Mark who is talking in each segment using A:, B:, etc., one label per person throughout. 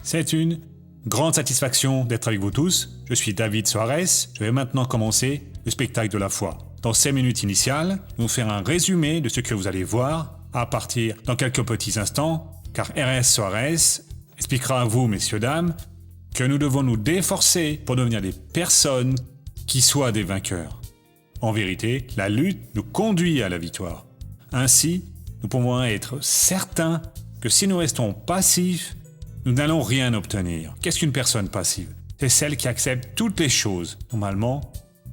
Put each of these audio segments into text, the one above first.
A: C'est une grande satisfaction d'être avec vous tous. Je suis David Soares. Je vais maintenant commencer le spectacle de la foi. Dans ces minutes initiales, nous allons faire un résumé de ce que vous allez voir à partir dans quelques petits instants, car R.S. Soares expliquera à vous, messieurs, dames, que nous devons nous déforcer pour devenir des personnes qui soient des vainqueurs. En vérité, la lutte nous conduit à la victoire. Ainsi, nous pouvons être certains que si nous restons passifs, nous n'allons rien obtenir. Qu'est-ce qu'une personne passive? C'est celle qui accepte toutes les choses, normalement,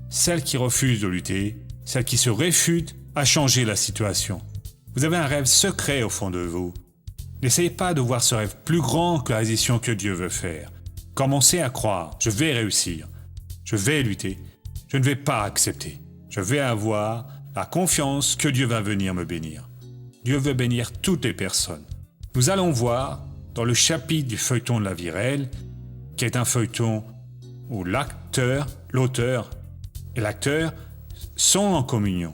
A: celle qui refuse de lutter, celle qui se réfute à changer la situation. Vous avez un rêve secret au fond de vous. N'essayez pas de voir ce rêve plus grand que la décision que Dieu veut faire. Commencez à croire, je vais réussir, je vais lutter, je ne vais pas accepter. Je vais avoir la confiance que Dieu va venir me bénir. Dieu veut bénir toutes les personnes. Nous allons voir dans le chapitre du feuilleton de la vie réelle, qui est un feuilleton où l'auteur et l'acteur sont en communion.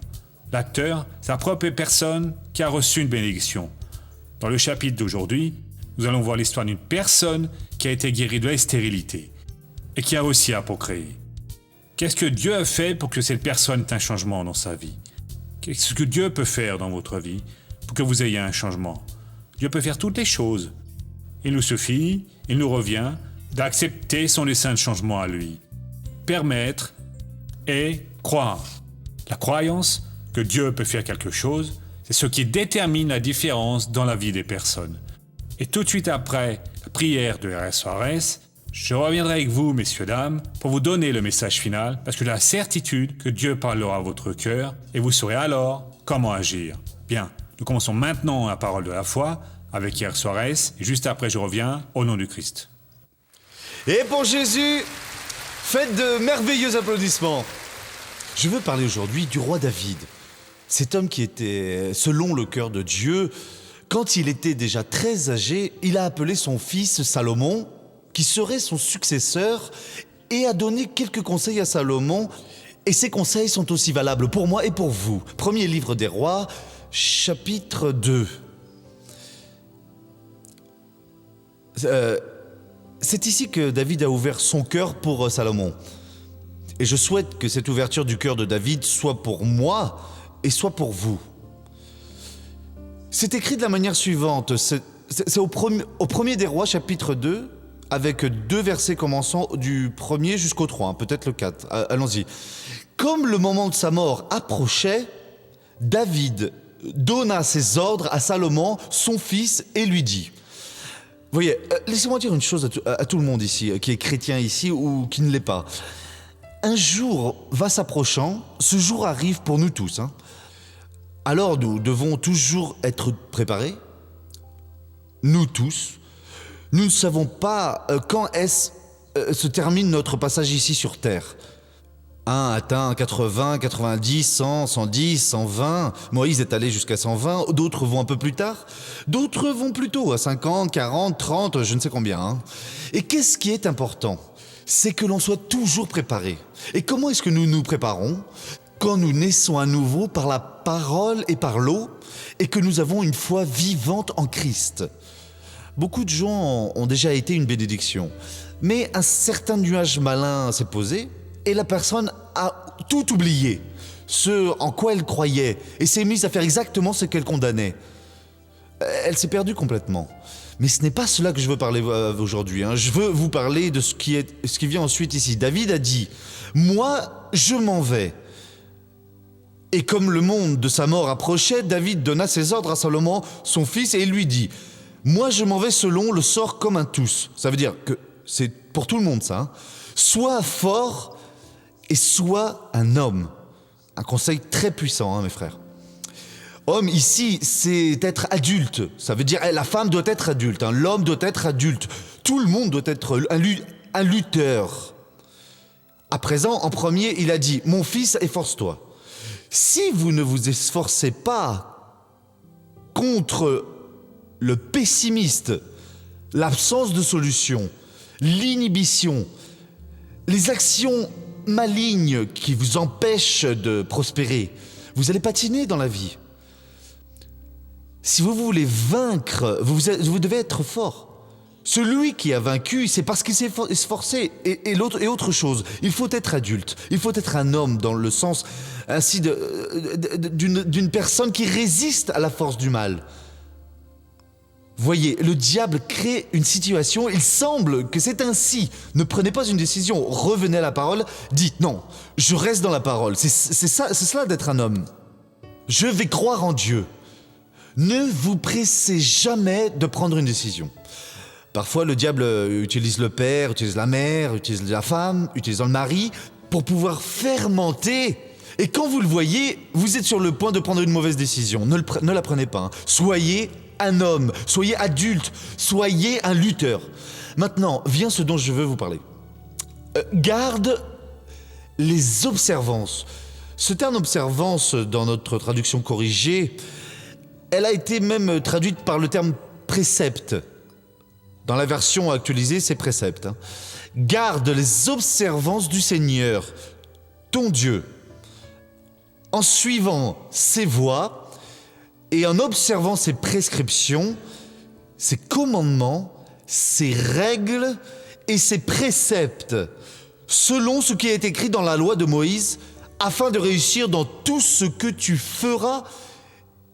A: L'acteur, c'est la propre personne qui a reçu une bénédiction. Dans le chapitre d'aujourd'hui, nous allons voir l'histoire d'une personne qui a été guérie de la stérilité et qui a réussi à procréer. Qu'est-ce que Dieu a fait pour que cette personne ait un changement dans sa vie? Qu'est-ce que Dieu peut faire dans votre vie pour que vous ayez un changement? Dieu peut faire toutes les choses. Il nous suffit, il nous revient d'accepter son dessein de changement à lui. Permettre et croire. La croyance que Dieu peut faire quelque chose, c'est ce qui détermine la différence dans la vie des personnes. Et tout de suite après la prière de R.S. Soares, je reviendrai avec vous, messieurs, dames, pour vous donner le message final, parce que j'ai la certitude que Dieu parlera à votre cœur, et vous saurez alors comment agir. Bien, nous commençons maintenant la parole de la foi, avec R.S. Soares, et juste après je reviens, au nom du Christ.
B: Et pour Jésus, faites de merveilleux applaudissements. Je veux parler aujourd'hui du roi David. Cet homme qui était selon le cœur de Dieu. Quand il était déjà très âgé, il a appelé son fils Salomon, qui serait son successeur, et a donné quelques conseils à Salomon. Et ces conseils sont aussi valables pour moi et pour vous. Premier livre des rois, chapitre 2. C'est ici que David a ouvert son cœur pour Salomon. Et je souhaite que cette ouverture du cœur de David soit pour moi et soit pour vous. C'est écrit de la manière suivante. C'est au premier des rois, chapitre 2, avec 2 versets commençant du 1er jusqu'au 3, peut-être le 4. Allons-y. Comme le moment de sa mort approchait, David donna ses ordres à Salomon, son fils, et lui dit... Voyez, laissez-moi dire une chose à tout le monde ici, qui est chrétien ici ou qui ne l'est pas. Un jour va s'approchant, ce jour arrive pour nous tous. Alors nous devons toujours être préparés, nous tous. Nous ne savons pas quand se termine notre passage ici sur Terre. Un atteint 80, 90, 100, 110, 120. Moïse est allé jusqu'à 120. D'autres vont un peu plus tard. D'autres vont plus tôt, à 50, 40, 30, je ne sais combien. Et qu'est-ce qui est important? C'est que l'on soit toujours préparé. Et comment est-ce que nous nous préparons? Quand nous naissons à nouveau par la parole et par l'eau, et que nous avons une foi vivante en Christ. Beaucoup de gens ont déjà été une bénédiction. Mais un certain nuage malin s'est posé, et la personne a tout oublié, ce en quoi elle croyait, et s'est mise à faire exactement ce qu'elle condamnait. Elle s'est perdue complètement. Mais ce n'est pas cela que je veux parler aujourd'hui. Je veux vous parler de ce qui vient ensuite ici. David a dit « Moi, je m'en vais ». Et comme le monde de sa mort approchait, David donna ses ordres à Salomon, son fils, et il lui dit « Moi, je m'en vais selon le sort commun tous ». Ça veut dire que c'est pour tout le monde, ça. Sois fort et sois un homme. Un conseil très puissant, mes frères. Homme, ici, c'est être adulte. Ça veut dire, la femme doit être adulte, l'homme doit être adulte. Tout le monde doit être un lutteur. À présent, en premier, il a dit, mon fils, efforce-toi. Si vous ne vous esforcez pas contre le pessimiste, l'absence de solution, l'inhibition, les actions malignes qui vous empêchent de prospérer, vous allez patiner dans la vie. Si vous voulez vaincre, vous devez être fort. Celui qui a vaincu, c'est parce qu'il s'est esforcé. Et autre chose, il faut être adulte. Il faut être un homme dans le sens ainsi d'une personne qui résiste à la force du mal. Voyez, le diable crée une situation, il semble que c'est ainsi. Ne prenez pas une décision, revenez à la parole, dites non, je reste dans la parole. C'est cela d'être un homme. Je vais croire en Dieu. Ne vous pressez jamais de prendre une décision. Parfois, le diable utilise le père, utilise la mère, utilise la femme, utilise le mari pour pouvoir fermenter. Et quand vous le voyez, vous êtes sur le point de prendre une mauvaise décision. Ne la prenez pas. Soyez un homme, soyez adulte, soyez un lutteur. Maintenant, vient ce dont je veux vous parler. Garde les observances. Ce terme observance, dans notre traduction corrigée, elle a été même traduite par le terme précepte. Dans la version actualisée, c'est précepte. Garde les observances du Seigneur, ton Dieu, en suivant ses voies et en observant ses prescriptions, ses commandements, ses règles et ses préceptes, selon ce qui est écrit dans la loi de Moïse, afin de réussir dans tout ce que tu feras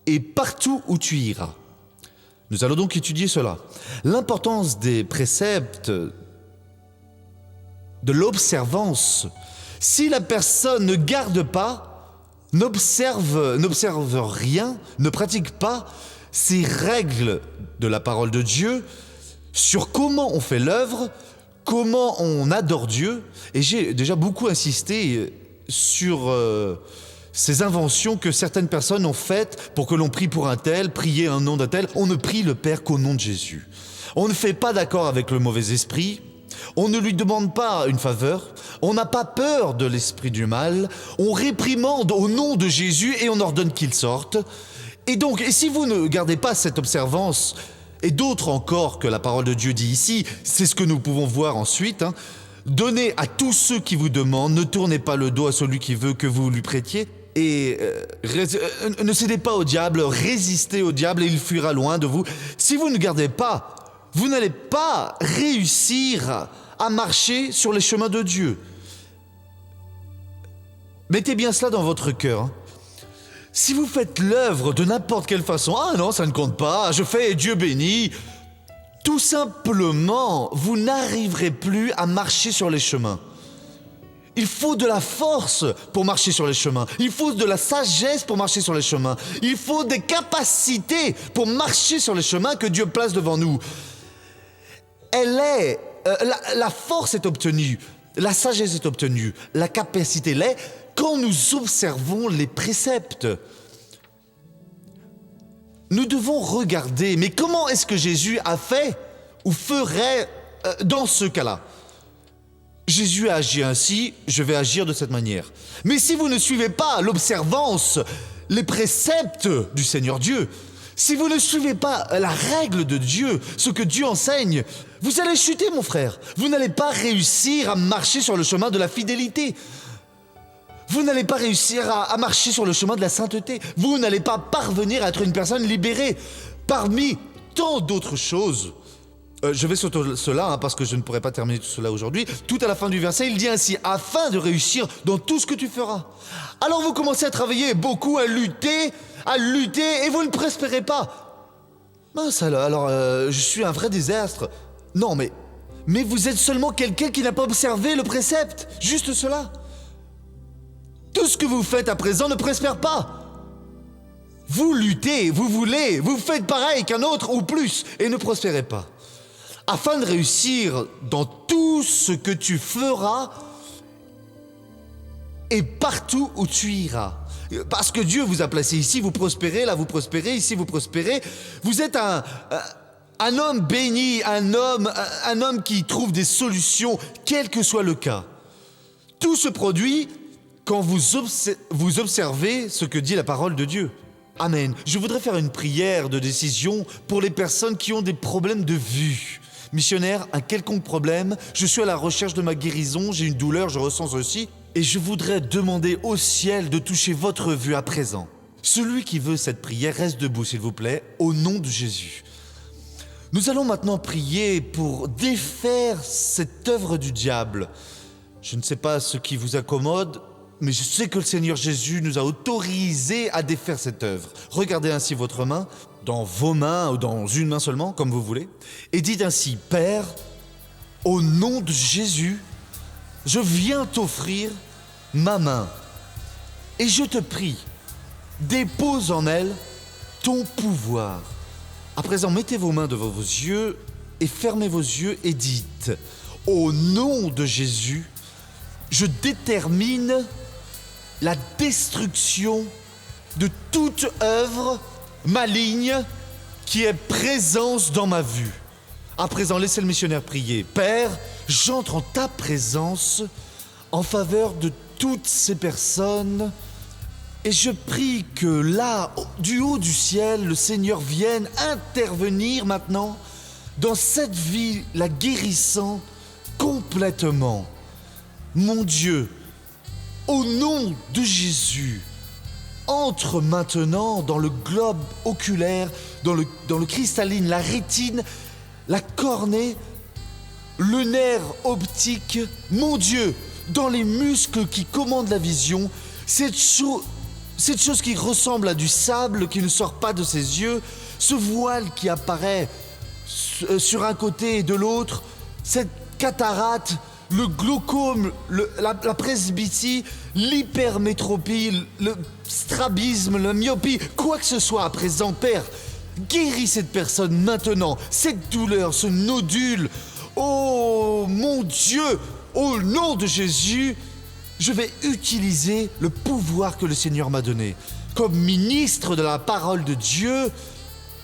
B: et partout où tu iras. Nous allons donc étudier cela. L'importance des préceptes, de l'observance. Si la personne ne garde pas, n'observe rien, ne pratique pas ces règles de la parole de Dieu sur comment on fait l'œuvre, comment on adore Dieu. Et j'ai déjà beaucoup insisté sur ces inventions que certaines personnes ont faites pour que l'on prie pour un tel, prier un nom d'un tel. On ne prie le Père qu'au nom de Jésus. On ne fait pas d'accord avec le mauvais esprit. On ne lui demande pas une faveur, on n'a pas peur de l'esprit du mal, on réprimande au nom de Jésus et on ordonne qu'il sorte. Et donc, si vous ne gardez pas cette observance, et d'autres encore que la parole de Dieu dit ici, c'est ce que nous pouvons voir ensuite, donnez à tous ceux qui vous demandent, ne tournez pas le dos à celui qui veut que vous lui prêtiez, et ne cédez pas au diable, résistez au diable et il fuira loin de vous. Si vous ne gardez pas, vous n'allez pas réussir à marcher sur les chemins de Dieu. Mettez bien cela dans votre cœur. Si vous faites l'œuvre de n'importe quelle façon, ah non, ça ne compte pas, je fais Dieu béni, tout simplement, vous n'arriverez plus à marcher sur les chemins. Il faut de la force pour marcher sur les chemins. Il faut de la sagesse pour marcher sur les chemins. Il faut des capacités pour marcher sur les chemins que Dieu place devant nous. La force est obtenue, la sagesse est obtenue, la capacité l'est quand nous observons les préceptes. Nous devons regarder, mais comment est-ce que Jésus a fait ou ferait dans ce cas-là ? Jésus a agi ainsi, je vais agir de cette manière. Mais si vous ne suivez pas l'observance, les préceptes du Seigneur Dieu, si vous ne suivez pas la règle de Dieu, ce que Dieu enseigne, vous allez chuter, mon frère. Vous n'allez pas réussir à marcher sur le chemin de la fidélité. Vous n'allez pas réussir à marcher sur le chemin de la sainteté. Vous n'allez pas parvenir à être une personne libérée parmi tant d'autres choses. Je vais sur cela parce que je ne pourrai pas terminer tout cela aujourd'hui. Tout à la fin du verset, il dit ainsi, afin de réussir dans tout ce que tu feras. Alors vous commencez à travailler beaucoup, à lutter, et vous ne prospérez pas. Mince alors, je suis un vrai désastre. Non, mais vous êtes seulement quelqu'un qui n'a pas observé le précepte. Juste cela. Tout ce que vous faites à présent ne prospère pas. Vous luttez, vous faites pareil qu'un autre ou plus et ne prospérez pas. Afin de réussir dans tout ce que tu feras et partout où tu iras. Parce que Dieu vous a placé ici, vous prospérez, là vous prospérez, ici vous prospérez. Vous êtes un homme béni, un homme qui trouve des solutions, quel que soit le cas. Tout se produit quand vous observez ce que dit la parole de Dieu. Amen. Je voudrais faire une prière de décision pour les personnes qui ont des problèmes de vue. Missionnaire, un quelconque problème, je suis à la recherche de ma guérison, j'ai une douleur, je ressens ceci, et je voudrais demander au ciel de toucher votre vue à présent. Celui qui veut cette prière, reste debout s'il vous plaît, au nom de Jésus. Nous allons maintenant prier pour défaire cette œuvre du diable. Je ne sais pas ce qui vous accommode, mais je sais que le Seigneur Jésus nous a autorisés à défaire cette œuvre. Regardez ainsi votre main, dans vos mains ou dans une main seulement, comme vous voulez, et dites ainsi, Père, au nom de Jésus, je viens t'offrir ma main. Et je te prie, dépose en elle ton pouvoir. À présent, mettez vos mains devant vos yeux et fermez vos yeux et dites, au nom de Jésus, je détermine la destruction de toute œuvre maligne qui est présence dans ma vue. À présent, laissez le missionnaire prier. Père, j'entre en ta présence en faveur de toutes ces personnes et je prie que là, du haut du ciel, le Seigneur vienne intervenir maintenant dans cette vie, la guérissant complètement. Mon Dieu, au nom de Jésus, entre maintenant dans le globe oculaire, dans le cristalline, la rétine, la cornée, le nerf optique, mon Dieu, dans les muscles qui commandent la vision, cette chose qui ressemble à du sable qui ne sort pas de ses yeux, ce voile qui apparaît sur un côté et de l'autre, cette cataracte, le glaucome, la presbytie, l'hypermétropie, le strabisme, la myopie, quoi que ce soit à présent, Père, guéris cette personne maintenant, cette douleur, ce nodule. Oh mon Dieu, au nom de Jésus, je vais utiliser le pouvoir que le Seigneur m'a donné. Comme ministre de la parole de Dieu,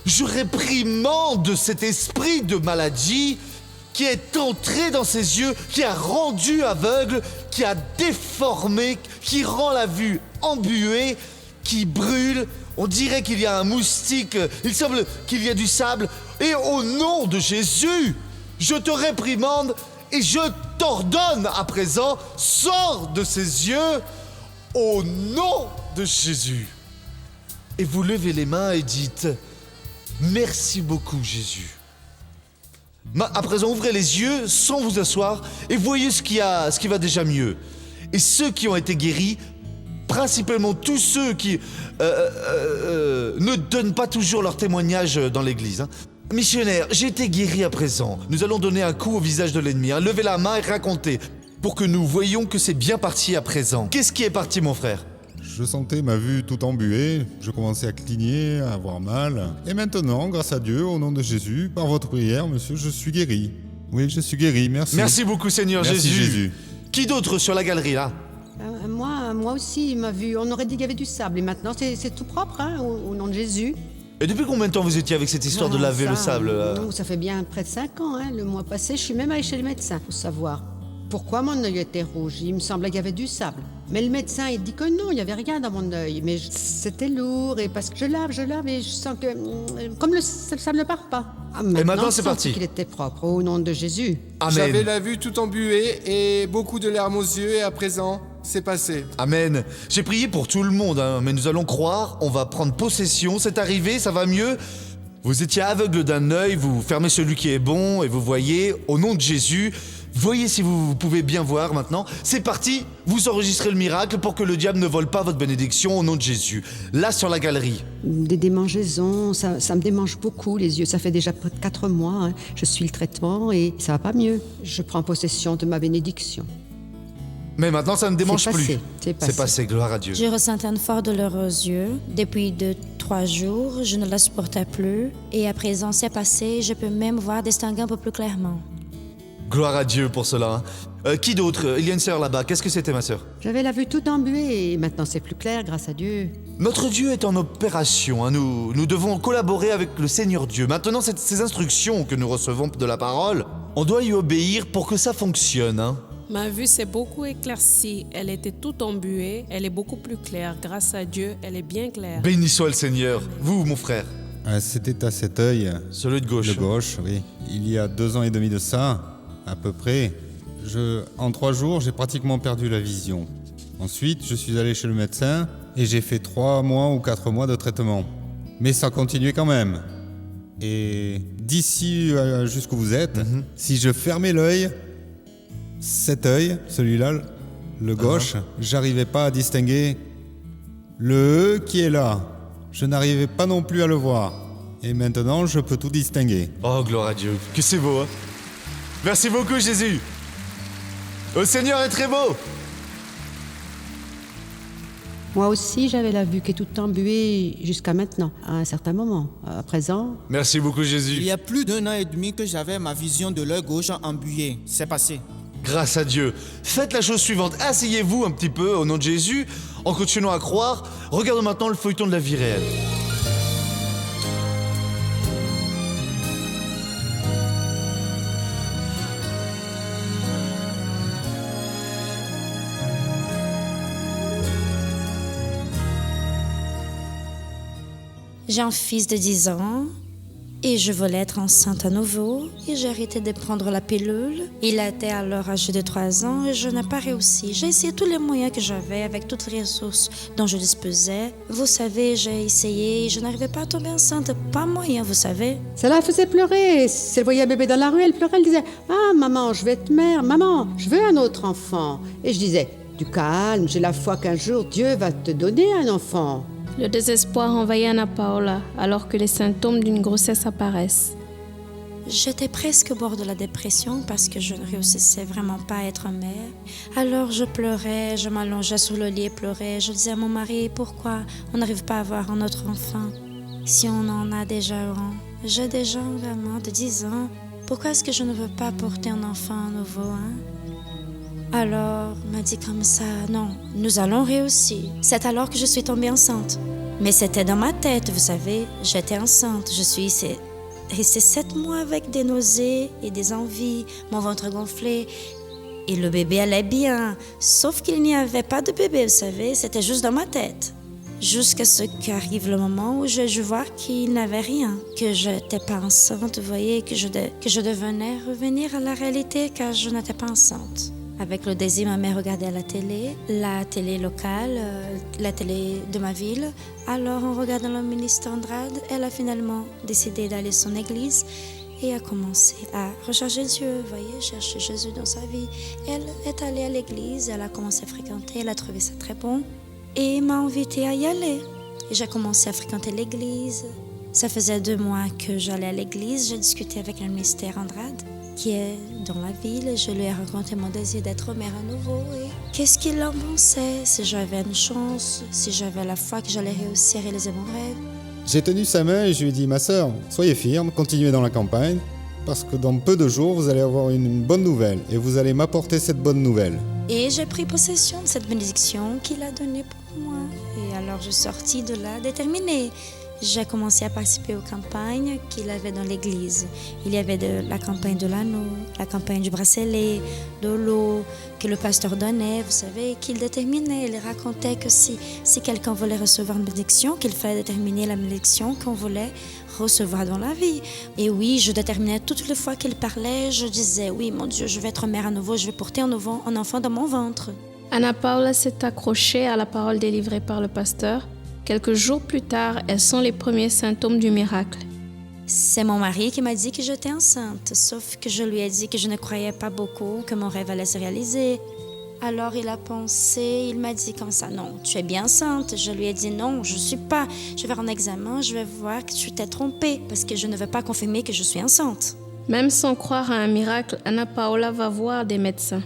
B: je réprimande cet esprit de maladie qui est entré dans ses yeux, qui a rendu aveugle, qui a déformé, qui rend la vue embuée, qui brûle. On dirait qu'il y a un moustique, il semble qu'il y a du sable. Et au nom de Jésus, je te réprimande et je t'ordonne à présent, sors de ses yeux au nom de Jésus. Et vous levez les mains et dites, merci beaucoup Jésus. À présent, ouvrez les yeux sans vous asseoir et voyez ce qui va déjà mieux. Et ceux qui ont été guéris, principalement tous ceux qui ne donnent pas toujours leur témoignage dans l'église. Missionnaire, j'ai été guéri à présent. Nous allons donner un coup au visage de l'ennemi. Levez la main et racontez pour que nous voyions que c'est bien parti à présent. Qu'est-ce qui est parti, mon frère ?
C: Je sentais ma vue tout embuée, je commençais à cligner, à avoir mal. Et maintenant, grâce à Dieu, au nom de Jésus, par votre prière, monsieur, je suis guéri. Oui, je suis guéri, merci.
B: Merci beaucoup, Seigneur
C: Merci, Jésus.
B: Qui d'autre sur la galerie, là ?
D: Moi aussi, ma vue, on aurait dit qu'il y avait du sable. Et maintenant, c'est tout propre, hein, au nom de Jésus.
B: Et depuis combien de temps vous étiez avec cette histoire de laver le sable là ?
D: Ça fait bien près de 5 ans. Hein. Le mois passé, je suis même allée chez le médecin pour savoir pourquoi mon œil était rouge. Il me semblait qu'il y avait du sable. Mais le médecin, il dit que non, il n'y avait rien dans mon œil. Mais c'était lourd et parce que je lave et je sens que comme le sable ne part pas.
B: Et maintenant, c'est
D: je
B: parti.
D: sentis qu'il était propre au nom de Jésus.
B: Amen.
E: J'avais la vue tout embuée et beaucoup de larmes aux yeux et à présent, c'est passé.
B: Amen. J'ai prié pour tout le monde, hein, mais nous allons croire, on va prendre possession, c'est arrivé, ça va mieux. Vous étiez aveugle d'un œil, vous fermez celui qui est bon et vous voyez, au nom de Jésus, voyez si vous pouvez bien voir maintenant. C'est parti, vous enregistrez le miracle pour que le diable ne vole pas votre bénédiction au nom de Jésus. Là, sur la galerie.
D: Des démangeaisons, ça me démange beaucoup les yeux. Ça fait déjà près de 4 mois. Hein. Je suis le traitement et ça va pas mieux. Je prends possession de ma bénédiction.
B: Mais maintenant, ça ne démange
D: C'est
B: plus.
D: passé, c'est passé.
B: C'est passé, gloire à Dieu.
F: Je ressentais une forte douleur aux yeux. Depuis 2-3 jours, je ne la supportais plus. Et à présent, c'est passé. Je peux même voir distinguer un peu plus clairement.
B: Gloire à Dieu pour cela. Hein. Qui d'autre ? Il y a une sœur là-bas. Qu'est-ce que c'était, ma sœur ?
D: J'avais la vue toute embuée et maintenant c'est plus clair grâce à Dieu.
B: Notre Dieu est en opération. Hein. Nous devons collaborer avec le Seigneur Dieu. Maintenant, ces instructions que nous recevons de la parole, on doit y obéir pour que ça fonctionne. Hein.
G: Ma vue s'est beaucoup éclaircie. Elle était toute embuée. Elle est beaucoup plus claire. Grâce à Dieu, elle est bien claire.
B: Béni soit le Seigneur. Vous, mon frère.
C: C'était à cet œil,
B: Celui de gauche.
C: le gauche, oui. Il y a 2 ans et demi de ça, à peu près. En 3 jours, j'ai pratiquement perdu la vision. Ensuite, je suis allé chez le médecin et j'ai fait 3 mois ou 4 mois de traitement. Mais ça continuait quand même. Et d'ici jusqu'où vous êtes, si je fermais l'œil, cet œil, celui-là, le gauche, j'arrivais pas à distinguer le E qui est là. Je n'arrivais pas non plus à le voir. Et maintenant, je peux tout distinguer.
B: Oh, gloire à Dieu. Que c'est beau, hein? Merci beaucoup, Jésus. Le Seigneur est très beau.
D: Moi aussi, j'avais la vue qui est toute embuée jusqu'à maintenant, à un certain moment. À présent,
B: Merci beaucoup,
H: Il
B: Jésus.
H: y a plus d'1 an et demi que j'avais ma vision de l'œil gauche embuée. C'est passé.
B: Grâce à Dieu. Faites la chose suivante. Asseyez-vous un petit peu au nom de Jésus, en continuant à croire. Regardons maintenant le feuilleton de la vie réelle.
F: J'ai un fils de 10 ans et je voulais être enceinte à nouveau et j'ai arrêté de prendre la pilule. Il était alors âgé de 3 ans et je n'ai pas réussi. J'ai essayé tous les moyens que j'avais avec toutes les ressources dont je disposais. Vous savez, j'ai essayé et je n'arrivais pas à tomber enceinte. Pas moyen, vous savez.
D: ça la faisait pleurer. Si elle voyait un bébé dans la rue, elle pleurait, elle disait « Ah, maman, je veux être mère. Maman, je veux un autre enfant. » Et je disais « Du calme, j'ai la foi qu'un jour Dieu va te donner un enfant. »
G: Le désespoir envahit Anna Paola alors que les symptômes d'une grossesse apparaissent.
F: J'étais presque au bord de la dépression parce que je ne réussissais vraiment pas à être mère. Alors je pleurais, je m'allongeais sur le lit et pleurais. Je disais à mon mari, pourquoi on n'arrive pas à avoir un autre enfant si on en a déjà un? J'ai déjà un gamin de 10 ans. Pourquoi est-ce que je ne veux pas porter un enfant à nouveau, hein? Alors, m'a dit comme ça, non, nous allons réussir. C'est alors que je suis tombée enceinte. Mais c'était dans ma tête, vous savez, j'étais enceinte. Je suis restée 7 mois avec des nausées et des envies, mon ventre gonflé. Et le bébé allait bien, sauf qu'il n'y avait pas de bébé, vous savez, c'était juste dans ma tête. Jusqu'à ce qu'arrive le moment où je vois qu'il n'avait rien, que je n'étais pas enceinte, vous voyez, que je devenais revenir à la réalité car je n'étais pas enceinte. Avec le désir, ma mère regardait la télé locale, la télé de ma ville. Alors, en regardant le ministre Andrade, elle a finalement décidé d'aller à son église et a commencé à rechercher Dieu, vous voyez, chercher Jésus dans sa vie. Elle est allée à l'église, elle a commencé à fréquenter, elle a trouvé ça très bon et m'a invitée à y aller. Et j'ai commencé à fréquenter l'église. Ça faisait 2 mois que j'allais à l'église, j'ai discuté avec le ministère Andrade, qui est dans la ville, et je lui ai raconté mon désir d'être mère à nouveau. Et qu'est-ce qu'il en pensait? Si j'avais une chance, si j'avais la foi que j'allais réussir à réaliser mon rêve.
C: J'ai tenu sa main et je lui ai dit, ma sœur, soyez firme, continuez dans la campagne, parce que dans peu de jours, vous allez avoir une bonne nouvelle, et vous allez m'apporter cette bonne nouvelle.
F: Et j'ai pris possession de cette bénédiction qu'il a donnée pour moi. Et alors je suis sortie de là déterminée. J'ai commencé à participer aux campagnes qu'il avait dans l'église. Il y avait la campagne de l'anneau, la campagne du bracelet, de l'eau que le pasteur donnait, vous savez, qu'il déterminait. Il racontait que si quelqu'un voulait recevoir une bénédiction, qu'il fallait déterminer la bénédiction qu'on voulait recevoir dans la vie. Et oui, je déterminais toutes les fois qu'il parlait, je disais, oui, mon Dieu, je vais être mère à nouveau, je vais porter un enfant dans mon ventre.
G: Anna Paola s'est accrochée à la parole délivrée par le pasteur. Quelques jours plus tard, elles sont les premiers symptômes du miracle.
F: C'est mon mari qui m'a dit que j'étais enceinte, sauf que je lui ai dit que je ne croyais pas beaucoup que mon rêve allait se réaliser. Alors il a pensé, il m'a dit comme ça, non, tu es bien enceinte. Je lui ai dit non, je ne suis pas. Je vais faire un examen, je vais voir que tu t'es trompée parce que je ne veux pas confirmer que je suis enceinte.
G: Même sans croire à un miracle, Anna Paola va voir des médecins.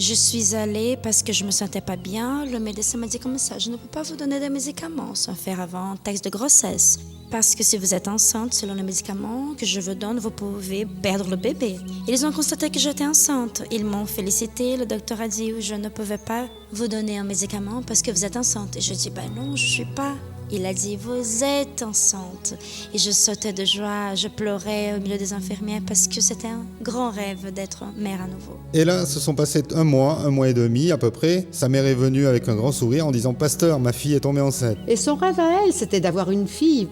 F: Je suis allée parce que je me sentais pas bien. Le médecin m'a dit comme ça, je ne peux pas vous donner des médicaments sans faire avant un test de grossesse. Parce que si vous êtes enceinte, selon les médicaments que je vous donne, vous pouvez perdre le bébé. Ils ont constaté que j'étais enceinte. Ils m'ont félicité. Le docteur a dit je ne pouvais pas vous donner un médicament parce que vous êtes enceinte. Et je dis non, je suis pas. Il a dit, vous êtes enceinte. Et je sautais de joie, je pleurais au milieu des infirmières parce que c'était un grand rêve d'être mère à nouveau.
C: Et là, se sont passés 1 mois et demi à peu près. Sa mère est venue avec un grand sourire en disant, pasteur, ma fille est tombée enceinte.
D: Et son rêve à elle, c'était d'avoir une fille.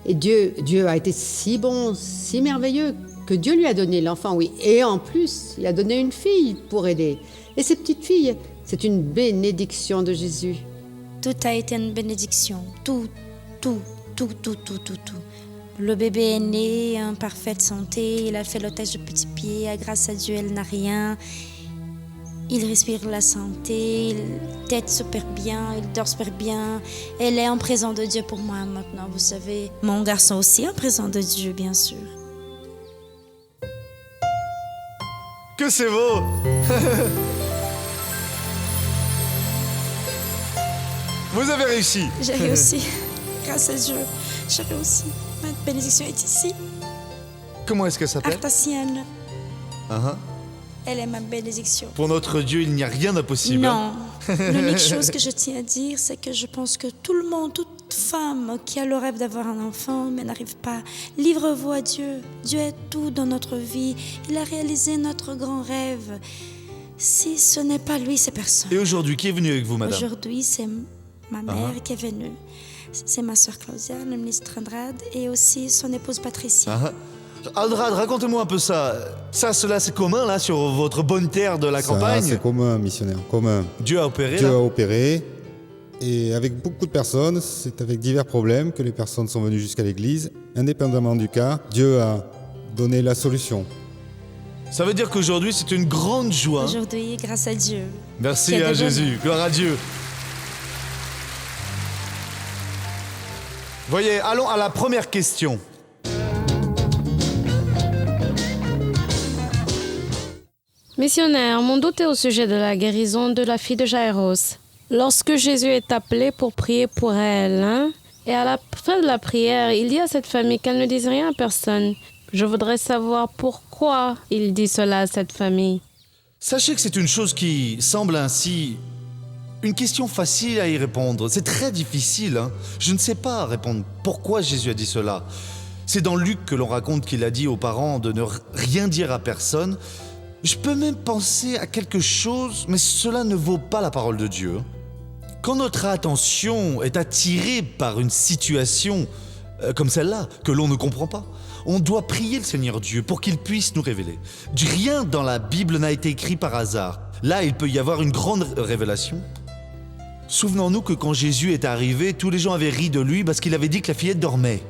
D: Et Dieu a été si bon, si merveilleux, que Dieu lui a donné l'enfant, oui. Et en plus, il a donné une fille pour aider. Et cette petite fille, c'est une bénédiction de Jésus.
F: Tout a été une bénédiction. Tout. Le bébé est né en parfaite santé, il a fait le test de petit pied, grâce à Dieu, elle n'a rien. Il respire la santé, il tête super bien, il dort super bien. Elle est en présent de Dieu pour moi maintenant, vous savez. Mon garçon aussi en présent de Dieu, bien sûr.
B: Que c'est beau! Vous avez réussi.
F: J'ai réussi, grâce à Dieu, j'ai réussi. Ma bénédiction est ici.
B: Comment est-ce qu'elle s'appelle?
F: Artasienne,
B: Ah,
F: elle est ma bénédiction.
B: Pour notre Dieu, il n'y a rien d'impossible.
F: Non, l'unique chose que je tiens à dire, c'est que je pense que tout le monde, toute femme qui a le rêve d'avoir un enfant mais n'arrive pas, livre-vous à Dieu. Dieu est tout dans notre vie. Il a réalisé notre grand rêve. Si ce n'est pas lui, c'est personne.
B: Et aujourd'hui, qui est venu avec vous, madame?
F: Aujourd'hui, c'est ma mère qui est venue. C'est ma soeur Claudia, le ministre Andrade, et aussi son épouse Patricia.
B: Ah. Andrade, racontez-moi un peu ça. Cela, c'est commun, là, sur votre bonne terre de la
C: Ça,
B: campagne?
C: c'est commun, missionnaire, commun.
B: Dieu a opéré,
C: Dieu
B: là?
C: a opéré. Et avec beaucoup de personnes, c'est avec divers problèmes que les personnes sont venues jusqu'à l'église. Indépendamment du cas, Dieu a donné la solution.
B: Ça veut dire qu'aujourd'hui, c'est une grande joie.
F: Aujourd'hui, grâce à Dieu.
B: Merci
F: Qui a
B: à
F: donné.
B: Jésus. Gloire à Dieu. Voyez, allons à la première question.
G: Missionnaire, mon doute est au sujet de la guérison de la fille de Jaïros. Lorsque Jésus est appelé pour prier pour elle, et à la fin de la prière, il dit à cette famille qu'elle ne dise rien à personne. Je voudrais savoir pourquoi il dit cela à cette famille.
B: Sachez que c'est une chose qui semble ainsi une question facile à y répondre. C'est très difficile. Je ne sais pas répondre pourquoi Jésus a dit cela. C'est dans Luc que l'on raconte qu'il a dit aux parents de ne rien dire à personne. Je peux même penser à quelque chose, mais cela ne vaut pas la parole de Dieu. Quand notre attention est attirée par une situation comme celle-là, que l'on ne comprend pas, on doit prier le Seigneur Dieu pour qu'il puisse nous révéler. Rien dans la Bible n'a été écrit par hasard. Là, il peut y avoir une grande révélation. Souvenons-nous que quand Jésus est arrivé, tous les gens avaient ri de lui parce qu'il avait dit que la fillette dormait.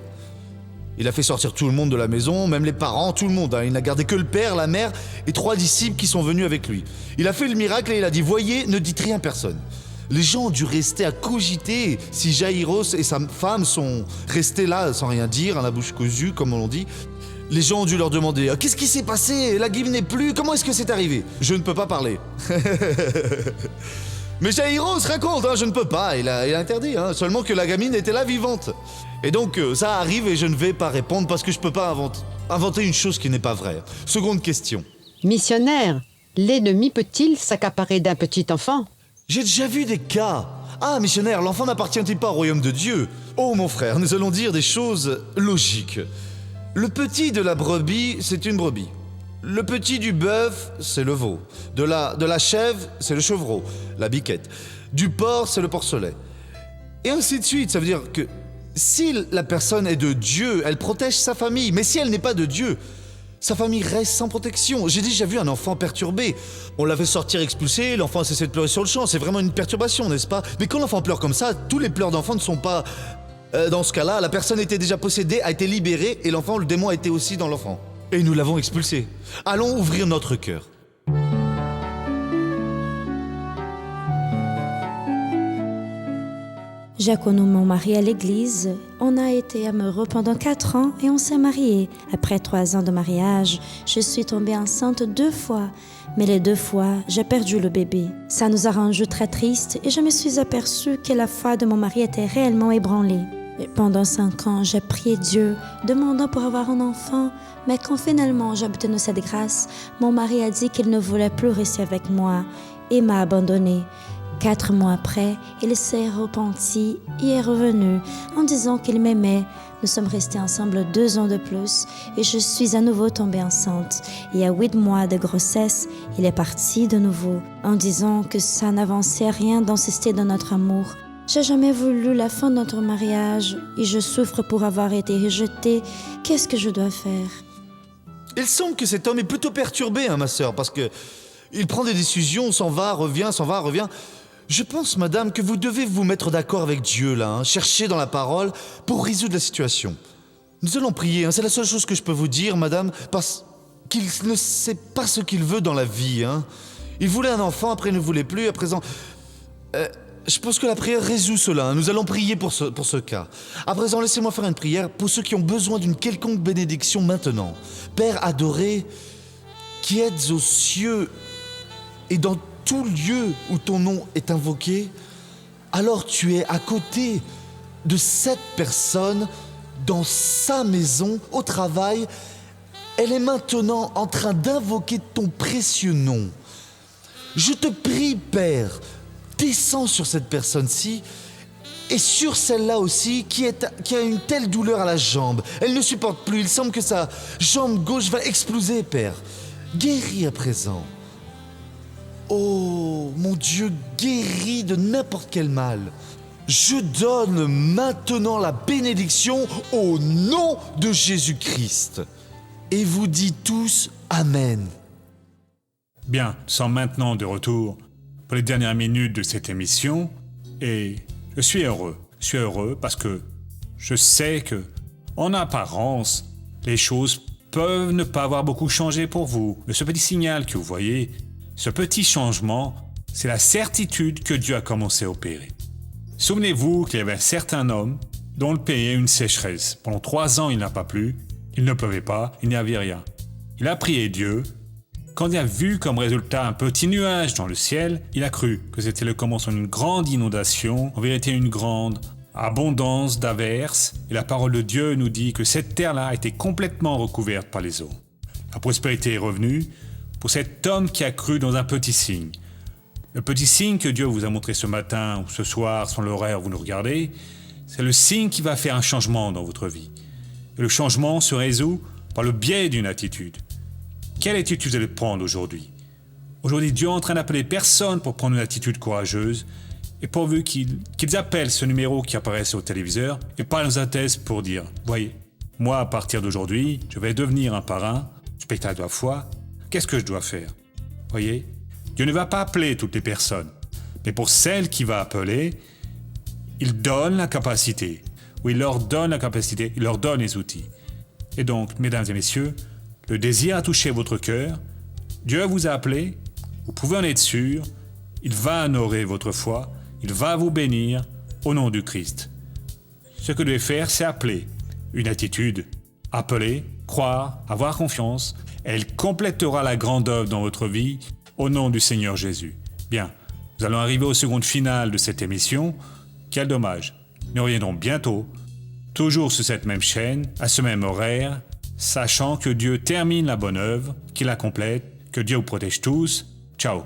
B: Il a fait sortir tout le monde de la maison, même les parents, tout le monde. Il n'a gardé que le père, la mère et 3 disciples qui sont venus avec lui. Il a fait le miracle et il a dit « Voyez, ne dites rien à personne ». Les gens ont dû rester à cogiter si Jaïros et sa femme sont restés là sans rien dire, à la bouche cousue, comme on dit. Les gens ont dû leur demander « Qu'est-ce qui s'est passé? La guimpe n'est plus, comment est-ce que c'est arrivé ?» Je ne peux pas parler. Mais Jaïros raconte, je ne peux pas, il a interdit, seulement que la gamine était là vivante. Et donc ça arrive et je ne vais pas répondre parce que je ne peux pas inventer une chose qui n'est pas vraie. Seconde question.
D: Missionnaire, l'ennemi peut-il s'accaparer d'un petit enfant?
B: J'ai déjà vu des cas. Ah, missionnaire, l'enfant n'appartient-il pas au royaume de Dieu? Oh, mon frère, nous allons dire des choses logiques. Le petit de la brebis, c'est une brebis. Le petit du bœuf, c'est le veau. De la chèvre, c'est le chevreau, la biquette. Du porc, c'est le porcelet. Et ainsi de suite. Ça veut dire que si la personne est de Dieu, elle protège sa famille. Mais si elle n'est pas de Dieu, sa famille reste sans protection. J'ai déjà vu un enfant perturbé. On l'a fait sortir expulsé, l'enfant a cessé de pleurer sur le champ. C'est vraiment une perturbation, n'est-ce pas? Mais quand l'enfant pleure comme ça, tous les pleurs d'enfant ne sont pas... dans ce cas-là, la personne était déjà possédée, a été libérée, et l'enfant, le démon a été aussi dans l'enfant. Et nous l'avons expulsé. Allons ouvrir notre cœur.
F: J'ai connu mon mari à l'église. On a été amoureux pendant 4 ans et on s'est mariés. Après 3 ans de mariage, je suis tombée enceinte 2 fois. Mais les 2 fois, j'ai perdu le bébé. Ça nous a rendus très tristes et je me suis aperçue que la foi de mon mari était réellement ébranlée. Et pendant 5 ans, j'ai prié Dieu, demandant pour avoir un enfant. Mais quand finalement j'ai obtenu cette grâce, mon mari a dit qu'il ne voulait plus rester avec moi et m'a abandonnée. 4 mois après, il s'est repenti et est revenu en disant qu'il m'aimait. Nous sommes restés ensemble 2 ans de plus et je suis à nouveau tombée enceinte. Et à 8 mois de grossesse, il est parti de nouveau en disant que ça n'avançait rien d'insister dans notre amour. J'ai jamais voulu la fin de notre mariage et je souffre pour avoir été rejetée. Qu'est-ce que je dois faire?
B: Il semble que cet homme est plutôt perturbé, ma sœur, parce que il prend des décisions, s'en va, revient, s'en va, revient. Je pense, madame, que vous devez vous mettre d'accord avec Dieu, là, chercher dans la parole pour résoudre la situation. Nous allons prier, hein. C'est la seule chose que je peux vous dire, madame, parce qu'il ne sait pas ce qu'il veut dans la vie. Hein. Il voulait un enfant, après il ne voulait plus, à présent... je pense que la prière résout cela. Hein. Nous allons prier pour ce cas. À présent, laissez-moi faire une prière pour ceux qui ont besoin d'une quelconque bénédiction maintenant. Père adoré, qui êtes aux cieux et dans tout lieu où ton nom est invoqué, alors tu es à côté de cette personne, dans sa maison, au travail. Elle est maintenant en train d'invoquer ton précieux nom. Je te prie, Père, descends sur cette personne-ci et sur celle-là aussi qui a une telle douleur à la jambe. Elle ne supporte plus, il semble que sa jambe gauche va exploser, Père. Guéris à présent. Oh, mon Dieu, guéris de n'importe quel mal. Je donne maintenant la bénédiction au nom de Jésus-Christ. Et vous dites tous Amen.
A: Bien, nous sommes maintenant de retour pour les dernières minutes de cette émission et je suis heureux. Je suis heureux parce que je sais que, en apparence, les choses peuvent ne pas avoir beaucoup changé pour vous. Mais ce petit signal que vous voyez, ce petit changement, c'est la certitude que Dieu a commencé à opérer. Souvenez-vous qu'il y avait un certain homme dont le pays a une sécheresse. Pendant 3 ans, il n'a pas plu, il ne pleuvait pas, il n'y avait rien. Il a prié Dieu. Quand il a vu comme résultat un petit nuage dans le ciel, il a cru que c'était le commencement d'une grande inondation, en vérité une grande abondance d'averses. Et la parole de Dieu nous dit que cette terre-là a été complètement recouverte par les eaux. La prospérité est revenue pour cet homme qui a cru dans un petit signe. Le petit signe que Dieu vous a montré ce matin ou ce soir, sans l'horaire où vous nous regardez, c'est le signe qui va faire un changement dans votre vie. Et le changement se résout par le biais d'une attitude. Quelle attitude vous allez prendre aujourd'hui ? Aujourd'hui, Dieu est en train d'appeler personne pour prendre une attitude courageuse et pourvu qu'ils appellent ce numéro qui apparaît sur le téléviseur et parlent aux attestes pour dire « Voyez, moi, à partir d'aujourd'hui, je vais devenir un parrain, spectacle de la foi. Qu'est-ce que je dois faire ?» Voyez ? Dieu ne va pas appeler toutes les personnes, mais pour celles qu'il va appeler, il donne la capacité, ou il leur donne la capacité, il leur donne les outils. Et donc, mesdames et messieurs, le désir a touché votre cœur, Dieu vous a appelé, vous pouvez en être sûr, il va honorer votre foi, il va vous bénir au nom du Christ. Ce que vous devez faire, c'est appeler, une attitude, appeler, croire, avoir confiance, elle complétera la grande œuvre dans votre vie, au nom du Seigneur Jésus. Bien, nous allons arriver aux secondes finales de cette émission. Quel dommage. Nous reviendrons bientôt, toujours sur cette même chaîne, à ce même horaire, sachant que Dieu termine la bonne œuvre, qu'il la complète, que Dieu vous protège tous. Ciao.